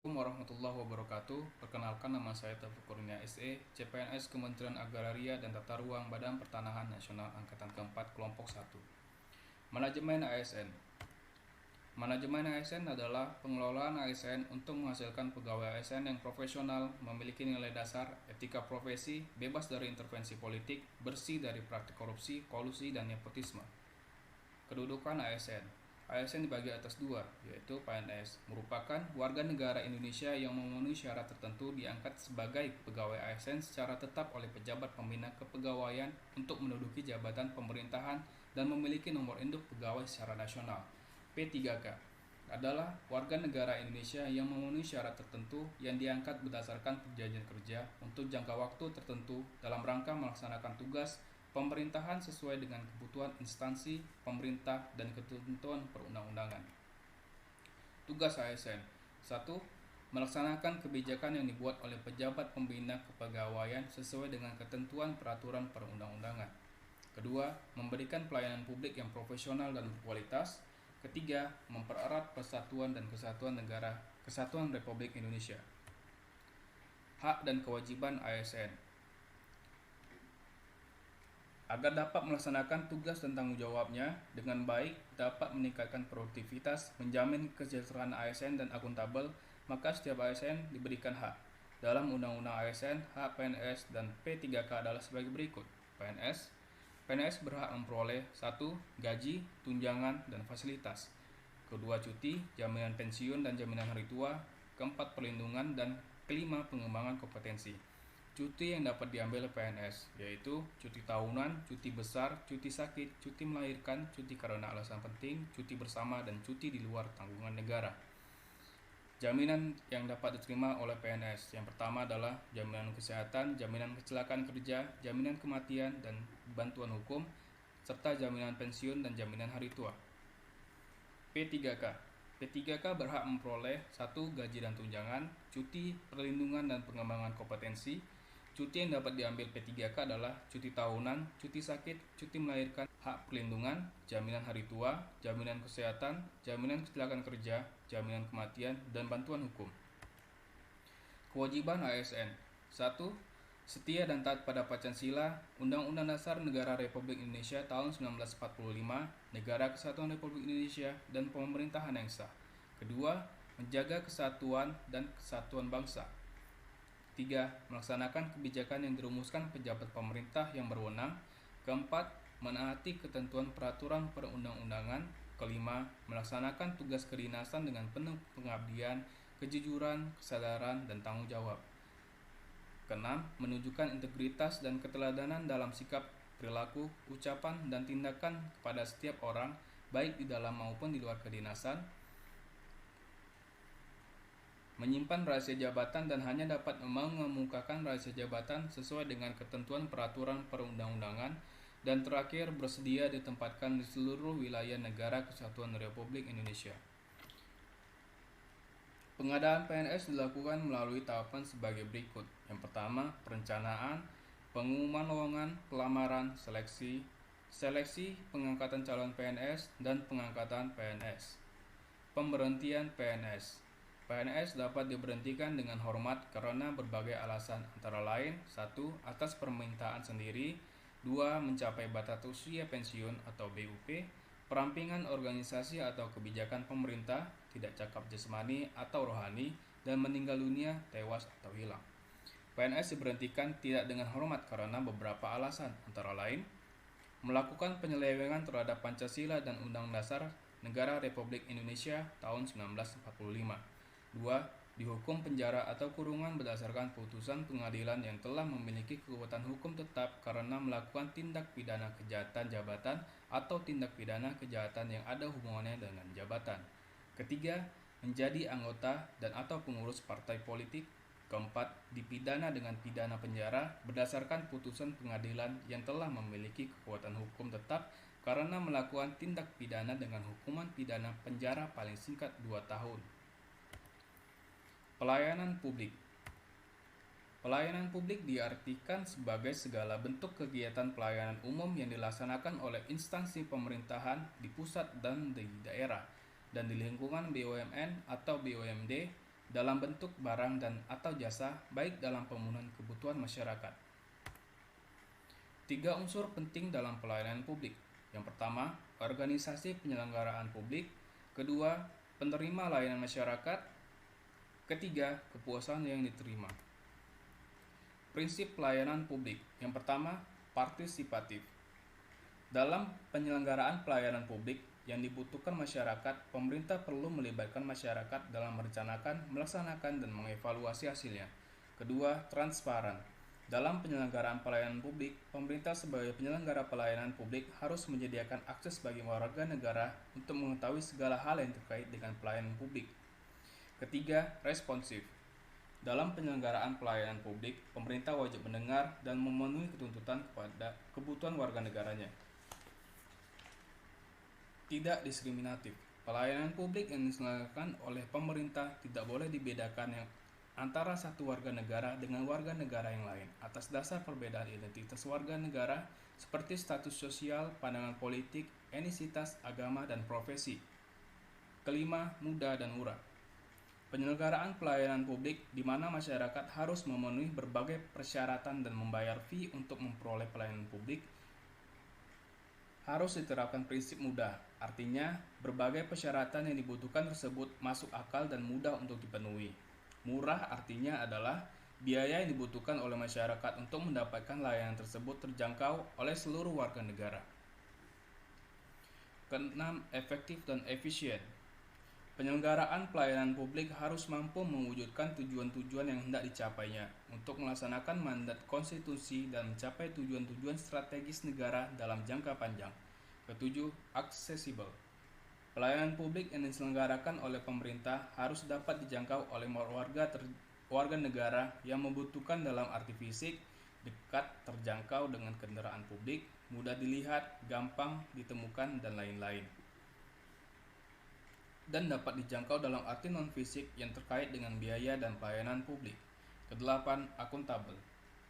Warahmatullahi wabarakatuh. Perkenalkan, nama saya Taufik Kurnia SE, CPNS Kementerian Agraria dan Tata Ruang Badan Pertanahan Nasional Angkatan keempat Kelompok 1. Manajemen ASN. Manajemen ASN adalah pengelolaan ASN untuk menghasilkan pegawai ASN yang profesional, memiliki nilai dasar, etika profesi, bebas dari intervensi politik, bersih dari praktik korupsi, kolusi, dan nepotisme. Kedudukan ASN. ASN dibagi atas dua, yaitu PNS, merupakan warga negara Indonesia yang memenuhi syarat tertentu diangkat sebagai pegawai ASN secara tetap oleh pejabat pembina kepegawaian untuk menduduki jabatan pemerintahan dan memiliki nomor induk pegawai secara nasional. P3K adalah warga negara Indonesia yang memenuhi syarat tertentu yang diangkat berdasarkan perjanjian kerja untuk jangka waktu tertentu dalam rangka melaksanakan tugas pemerintahan sesuai dengan kebutuhan instansi pemerintah dan ketentuan perundang-undangan. Tugas ASN. 1. Melaksanakan kebijakan yang dibuat oleh pejabat pembina kepegawaian sesuai dengan ketentuan peraturan perundang-undangan. Kedua, memberikan pelayanan publik yang profesional dan berkualitas. Ketiga, mempererat persatuan dan kesatuan negara Kesatuan Republik Indonesia. Hak dan kewajiban ASN. Agar dapat melaksanakan tugas dan tanggung jawabnya dengan baik, dapat meningkatkan produktivitas, menjamin kesejahteraan ASN dan akuntabel, maka setiap ASN diberikan hak. Dalam Undang-Undang ASN, hak PNS dan P3K adalah sebagai berikut. PNS berhak memperoleh 1. Gaji, tunjangan, dan fasilitas. Kedua, cuti, jaminan pensiun dan jaminan hari tua. Keempat, perlindungan, dan kelima, pengembangan kompetensi. Cuti yang dapat diambil PNS yaitu cuti tahunan, cuti besar, cuti sakit, cuti melahirkan, cuti karena alasan penting, cuti bersama, dan cuti di luar tanggungan negara. Jaminan yang dapat diterima oleh PNS yang pertama adalah jaminan kesehatan, jaminan kecelakaan kerja, jaminan kematian dan bantuan hukum, serta jaminan pensiun dan jaminan hari tua. P3K berhak memperoleh 1. Gaji dan tunjangan, cuti, perlindungan, dan pengembangan kompetensi. Cuti yang dapat diambil P3K adalah cuti tahunan, cuti sakit, cuti melahirkan, hak perlindungan, jaminan hari tua, jaminan kesehatan, jaminan kecelakaan kerja, jaminan kematian, dan bantuan hukum. Kewajiban ASN. 1. Setia dan taat pada Pancasila, Undang-Undang Dasar Negara Republik Indonesia tahun 1945, Negara Kesatuan Republik Indonesia, dan pemerintahan yang sah. Kedua, menjaga kesatuan dan kesatuan bangsa. 3. Melaksanakan kebijakan yang dirumuskan pejabat pemerintah yang berwenang. Keempat, menaati ketentuan peraturan perundang-undangan. Kelima, melaksanakan tugas kedinasan dengan penuh pengabdian, kejujuran, kesadaran, dan tanggung jawab. Keenam, menunjukkan integritas dan keteladanan dalam sikap, perilaku, ucapan, dan tindakan kepada setiap orang, baik di dalam maupun di luar kedinasan. Menyimpan rahasia jabatan dan hanya dapat mengemukakan rahasia jabatan sesuai dengan ketentuan peraturan perundang-undangan. Dan terakhir, bersedia ditempatkan di seluruh wilayah negara Kesatuan Republik Indonesia. Pengadaan PNS dilakukan melalui tahapan sebagai berikut. Yang pertama, perencanaan, pengumuman lowongan, pelamaran, seleksi pengangkatan calon PNS, dan pengangkatan PNS. Pemberhentian PNS. PNS dapat diberhentikan dengan hormat karena berbagai alasan, antara lain 1. Atas permintaan sendiri. 2. Mencapai batas usia pensiun atau BUP, perampingan organisasi atau kebijakan pemerintah, tidak cakap jasmani atau rohani, dan meninggal dunia, tewas atau hilang. PNS diberhentikan tidak dengan hormat karena beberapa alasan, antara lain melakukan penyelewengan terhadap Pancasila dan Undang Dasar Negara Republik Indonesia tahun 1945. 2. Dihukum penjara atau kurungan berdasarkan putusan pengadilan yang telah memiliki kekuatan hukum tetap karena melakukan tindak pidana kejahatan jabatan atau tindak pidana kejahatan yang ada hubungannya dengan jabatan. Ketiga, menjadi anggota dan atau pengurus partai politik. Keempat, dipidana dengan pidana penjara berdasarkan putusan pengadilan yang telah memiliki kekuatan hukum tetap karena melakukan tindak pidana dengan hukuman pidana penjara paling singkat 2 tahun. Pelayanan publik. Pelayanan publik diartikan sebagai segala bentuk kegiatan pelayanan umum yang dilaksanakan oleh instansi pemerintahan di pusat dan di daerah, dan di lingkungan BUMN atau BUMD dalam bentuk barang dan atau jasa, baik dalam pemenuhan kebutuhan masyarakat. 3 unsur penting dalam pelayanan publik. Yang pertama, organisasi penyelenggaraan publik. Kedua, penerima layanan masyarakat. Ketiga, kepuasan yang diterima. Prinsip pelayanan publik. Yang pertama, partisipatif. Dalam penyelenggaraan pelayanan publik yang dibutuhkan masyarakat, pemerintah perlu melibatkan masyarakat dalam merencanakan, melaksanakan, dan mengevaluasi hasilnya. Kedua, transparan. Dalam penyelenggaraan pelayanan publik, pemerintah sebagai penyelenggara pelayanan publik harus menyediakan akses bagi warga negara untuk mengetahui segala hal yang terkait dengan pelayanan publik. Ketiga, responsif. Dalam penyelenggaraan pelayanan publik, pemerintah wajib mendengar dan memenuhi tuntutan kepada kebutuhan warga negaranya. Tidak diskriminatif. Pelayanan publik yang diselenggarakan oleh pemerintah tidak boleh dibedakan antara satu warga negara dengan warga negara yang lain atas dasar perbedaan identitas warga negara seperti status sosial, pandangan politik, etnisitas, agama, dan profesi. Kelima, mudah dan murah. Penyelenggaraan pelayanan publik di mana masyarakat harus memenuhi berbagai persyaratan dan membayar fee untuk memperoleh pelayanan publik harus diterapkan prinsip mudah. Artinya, berbagai persyaratan yang dibutuhkan tersebut masuk akal dan mudah untuk dipenuhi. Murah artinya adalah biaya yang dibutuhkan oleh masyarakat untuk mendapatkan layanan tersebut terjangkau oleh seluruh warga negara. Keenam, efektif dan efisien. Penyelenggaraan pelayanan publik harus mampu mewujudkan tujuan-tujuan yang hendak dicapainya untuk melaksanakan mandat konstitusi dan mencapai tujuan-tujuan strategis negara dalam jangka panjang. Ketujuh, aksesibel. Pelayanan publik yang diselenggarakan oleh pemerintah harus dapat dijangkau oleh warga negara yang membutuhkan dalam arti fisik, dekat, terjangkau dengan kendaraan publik, mudah dilihat, gampang ditemukan, dan lain-lain. Dan dapat dijangkau dalam arti non-fisik yang terkait dengan biaya dan pelayanan publik. Kedelapan, akuntabel.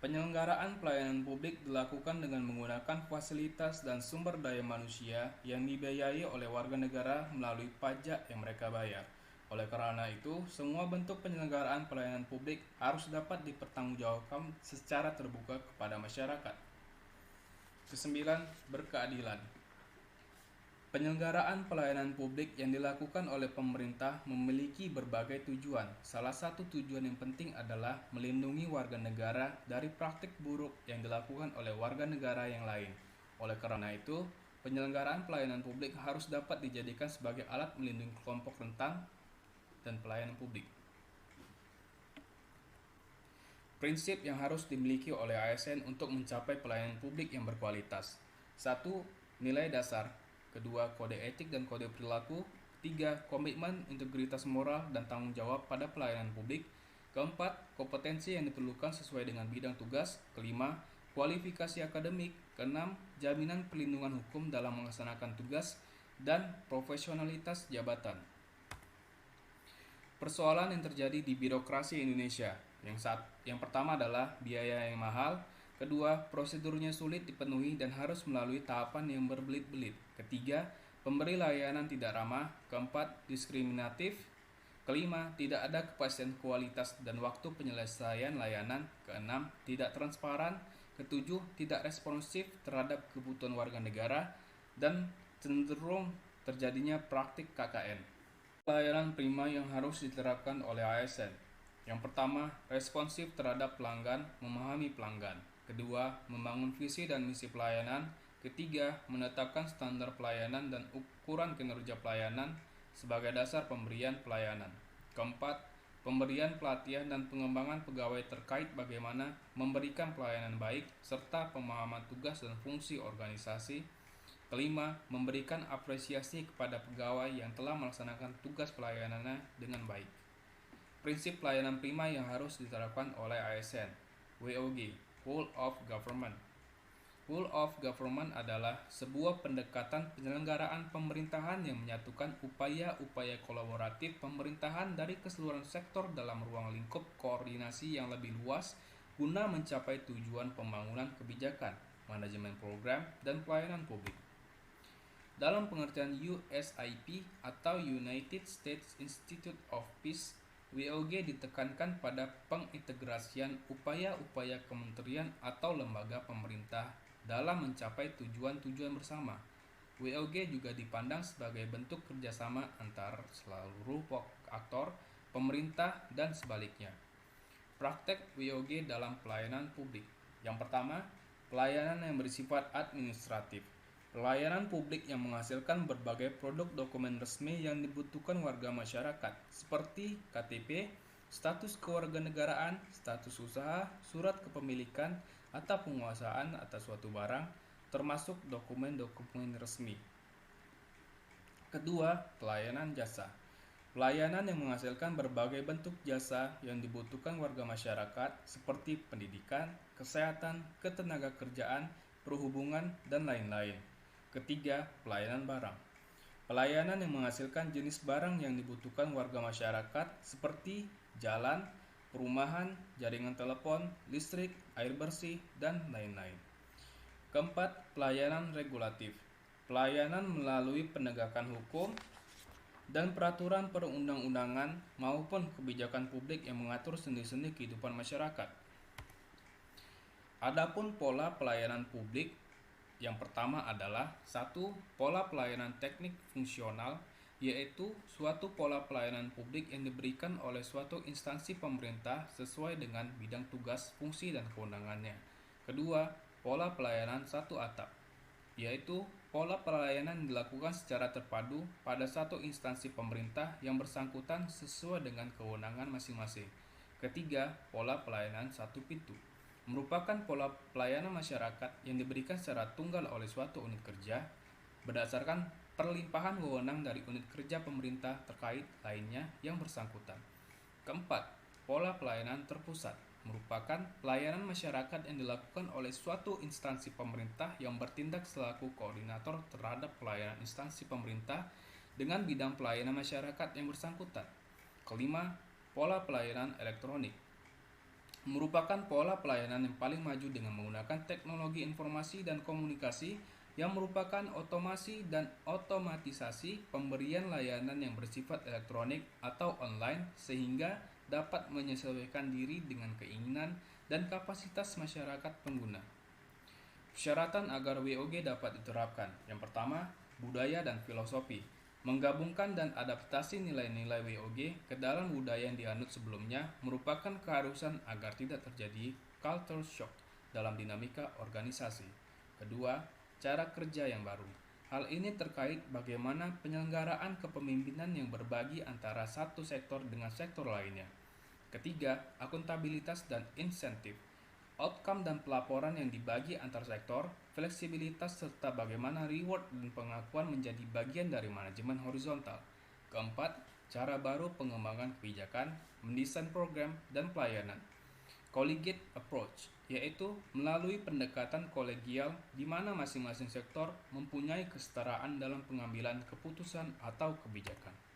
Penyelenggaraan pelayanan publik dilakukan dengan menggunakan fasilitas dan sumber daya manusia yang dibiayai oleh warga negara melalui pajak yang mereka bayar. Oleh karena itu, semua bentuk penyelenggaraan pelayanan publik harus dapat dipertanggungjawabkan secara terbuka kepada masyarakat. Kesembilan, berkeadilan. Penyelenggaraan pelayanan publik yang dilakukan oleh pemerintah memiliki berbagai tujuan. Salah satu tujuan yang penting adalah melindungi warga negara dari praktik buruk yang dilakukan oleh warga negara yang lain. Oleh karena itu, penyelenggaraan pelayanan publik harus dapat dijadikan sebagai alat melindungi kelompok rentan dan pelayanan publik. Prinsip yang harus dimiliki oleh ASN untuk mencapai pelayanan publik yang berkualitas. 1. Nilai dasar. Kedua, kode etik dan kode perilaku. 3. Komitmen, integritas moral, dan tanggung jawab pada pelayanan publik. Keempat, kompetensi yang diperlukan sesuai dengan bidang tugas. Kelima, kualifikasi akademik. Keenam, jaminan perlindungan hukum dalam melaksanakan tugas. Dan profesionalitas jabatan. Persoalan yang terjadi di birokrasi Indonesia. Yang pertama adalah biaya yang mahal. Kedua, prosedurnya sulit dipenuhi dan harus melalui tahapan yang berbelit-belit. Ketiga, pemberi layanan tidak ramah. Keempat, diskriminatif. Kelima, tidak ada kepastian kualitas dan waktu penyelesaian layanan. Keenam, tidak transparan. Ketujuh, tidak responsif terhadap kebutuhan warga negara. Dan cenderung terjadinya praktik KKN. Layanan prima yang harus diterapkan oleh ASN. Yang pertama, responsif terhadap pelanggan, memahami pelanggan. Kedua, membangun visi dan misi pelayanan. Ketiga, menetapkan standar pelayanan dan ukuran kinerja pelayanan sebagai dasar pemberian pelayanan. Keempat, pemberian pelatihan dan pengembangan pegawai terkait bagaimana memberikan pelayanan baik serta pemahaman tugas dan fungsi organisasi. Kelima, memberikan apresiasi kepada pegawai yang telah melaksanakan tugas pelayanannya dengan baik. Prinsip pelayanan prima yang harus diterapkan oleh ASN. WOG, Whole of Government. Whole of Government adalah sebuah pendekatan penyelenggaraan pemerintahan yang menyatukan upaya-upaya kolaboratif pemerintahan dari keseluruhan sektor dalam ruang lingkup koordinasi yang lebih luas guna mencapai tujuan pembangunan kebijakan, manajemen program, dan pelayanan publik. Dalam pengertian USIP atau United States Institute of Peace, WOG ditekankan pada pengintegrasian upaya-upaya kementerian atau lembaga pemerintah dalam mencapai tujuan-tujuan bersama. WOG juga dipandang sebagai bentuk kerjasama antar seluruh aktor, pemerintah, dan sebaliknya. Praktek WOG dalam pelayanan publik. Yang pertama, pelayanan yang bersifat administratif. Pelayanan publik yang menghasilkan berbagai produk dokumen resmi yang dibutuhkan warga masyarakat, seperti KTP, status kewarganegaraan, status usaha, surat kepemilikan, atau penguasaan atas suatu barang, termasuk dokumen-dokumen resmi. Kedua, pelayanan jasa. Pelayanan yang menghasilkan berbagai bentuk jasa yang dibutuhkan warga masyarakat seperti pendidikan, kesehatan, ketenagakerjaan, perhubungan, dan lain-lain. Ketiga, pelayanan barang. Pelayanan yang menghasilkan jenis barang yang dibutuhkan warga masyarakat seperti jalan, perumahan, jaringan telepon, listrik, air bersih, dan lain-lain. Keempat, pelayanan regulatif. Pelayanan melalui penegakan hukum dan peraturan perundang-undangan maupun kebijakan publik yang mengatur sendi-sendi kehidupan masyarakat. Adapun pola pelayanan publik, yang pertama adalah 1. Pola pelayanan teknik fungsional, yaitu suatu pola pelayanan publik yang diberikan oleh suatu instansi pemerintah sesuai dengan bidang tugas, fungsi, dan kewenangannya. Kedua, pola pelayanan satu atap, yaitu pola pelayanan dilakukan secara terpadu pada satu instansi pemerintah yang bersangkutan sesuai dengan kewenangan masing-masing. Ketiga, pola pelayanan satu pintu, merupakan pola pelayanan masyarakat yang diberikan secara tunggal oleh suatu unit kerja berdasarkan perlimpahan wewenang dari unit kerja pemerintah terkait lainnya yang bersangkutan. Keempat, pola pelayanan terpusat, merupakan pelayanan masyarakat yang dilakukan oleh suatu instansi pemerintah yang bertindak selaku koordinator terhadap pelayanan instansi pemerintah dengan bidang pelayanan masyarakat yang bersangkutan. Kelima, pola pelayanan elektronik, merupakan pola pelayanan yang paling maju dengan menggunakan teknologi informasi dan komunikasi yang merupakan otomasi dan otomatisasi pemberian layanan yang bersifat elektronik atau online sehingga dapat menyesuaikan diri dengan keinginan dan kapasitas masyarakat pengguna. Persyaratan agar WOG dapat diterapkan. Yang pertama, budaya dan filosofi. Menggabungkan dan adaptasi nilai-nilai WOG ke dalam budaya yang dianut sebelumnya merupakan keharusan agar tidak terjadi culture shock dalam dinamika organisasi. Kedua, cara kerja yang baru. Hal ini terkait bagaimana penyelenggaraan kepemimpinan yang berbagi antara satu sektor dengan sektor lainnya. Ketiga, akuntabilitas dan insentif. Outcome dan pelaporan yang dibagi antar sektor, fleksibilitas serta bagaimana reward dan pengakuan menjadi bagian dari manajemen horizontal. Keempat, cara baru pengembangan kebijakan, mendesain program, dan pelayanan. Collegiate approach, yaitu melalui pendekatan kolegial di mana masing-masing sektor mempunyai kesetaraan dalam pengambilan keputusan atau kebijakan.